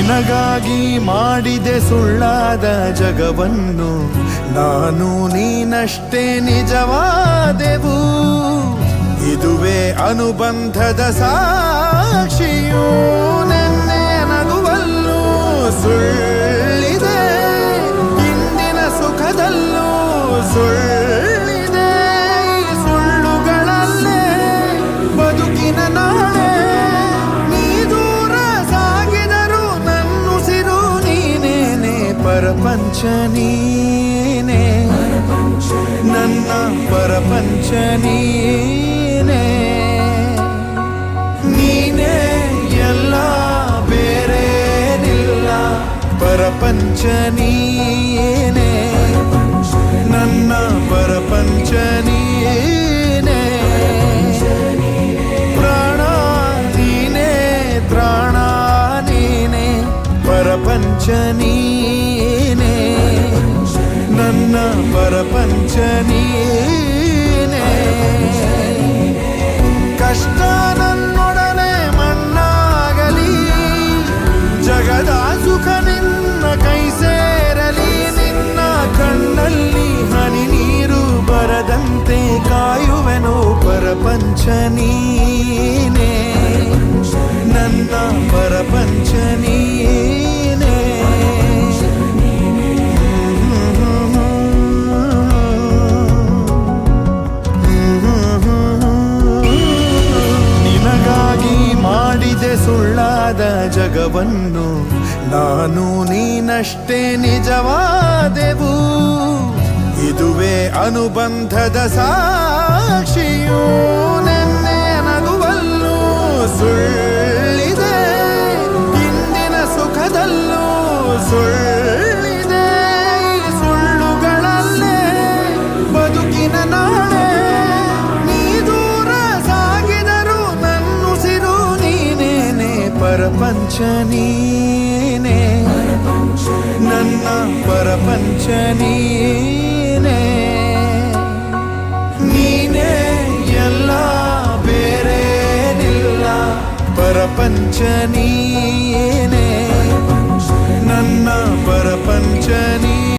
ನಿನಗಾಗಿ ಮಾಡಿದೆ ಸುಳ್ಳಾದ ಜಗವನ್ನು, ನಾನು ನೀನಷ್ಟೇ ನಿಜವಾದೆವು. ಇದುವೇ ಅನುಬಂಧದ ಸಾಕ್ಷಿಯೂ, ನೆನ್ನೆ ನಗುವಲ್ಲೂ ಸುಳ್ಳಿದೆ, ಇಂದಿನ ಸುಖದಲ್ಲೂ ಸುಳ್ಳಿದೆ. ಈ ಸುಳ್ಳುಗಳಲ್ಲೇ ಬದುಕಿನ ನಾಳೆ, ನೀ ದೂರ ಸಾಗಿದರು ನನ್ನುಸಿರು ನೀನೇನೆ. ಪರಪಂಚ ನೀನೇ, ನನ್ನ ಪರಪಂಚ ನೀನೇ. ನೀನೇ ಎಲ್ಲ ಬೇರೇನಿಲ್ಲ, ಪರಪಂಚ ನೀನೇ, ನನ್ನ ಪರಪಂಚ ನೀನೇ. ಪ್ರಾಣ ನೀನೇ, ತ್ರಾಣ ನೀನೇ, ಪರಪಂಚ ನೀನೇ, ನನ್ನ ಪರಪಂಚ ನೀನೇ. ಕಷ್ಟ ನನ್ನೊಡನೆ ಮಣ್ಣಾಗಲಿ, ಜಗದ ಸುಖ ನಿನ್ನ ಕೈ ಸೇರಲಿ. ನಿನ್ನ ಕಣ್ಣಲ್ಲಿ ಹನಿ ನೀರು ಬರದಂತೆ ಕಾಯುವೆನು, ಪರಪಂಚ ನೀನೇ, ನನ್ನ ಪರಪಂಚ ನೀನೇ. ನಿನಗಾಗಿ ಮಾಡಿದೆ ಸುಳ್ಳಾದ ಜಗವನ್ನು, ನಾನು ನೀನಷ್ಟೇ ನಿಜವಾದೆವು. ಇದುವೇ ಅನುಬಂಧದ ಸಾಕ್ಷಿಯೂ, ನೆನ್ನೆ ನಗುವಲ್ಲೂ ಸುಳ್ಳಿದೆ, ಇಂದಿನ ಸುಖದಲ್ಲೂ ಸುಳ್ಳಿದೆ. ಈ ಸುಳ್ಳುಗಳಲ್ಲೇ ಬದುಕಿನ ನಾಳೆ, ನೀ ದೂರ ಸಾಗಿದರು ನನ್ನುಸಿರು ನೀನೇನೆ. ಪರಪಂಚ ನೀನೇ, ನನ್ನ ಪರಪಂಚ ನೀನೇ. ನೀನೇ ಎಲ್ಲ ಬೇರೇನಿಲ್ಲ, ಪರಪಂಚ ನೀನೇ, ನನ್ನ ಪರಪಂಚ ನೀ.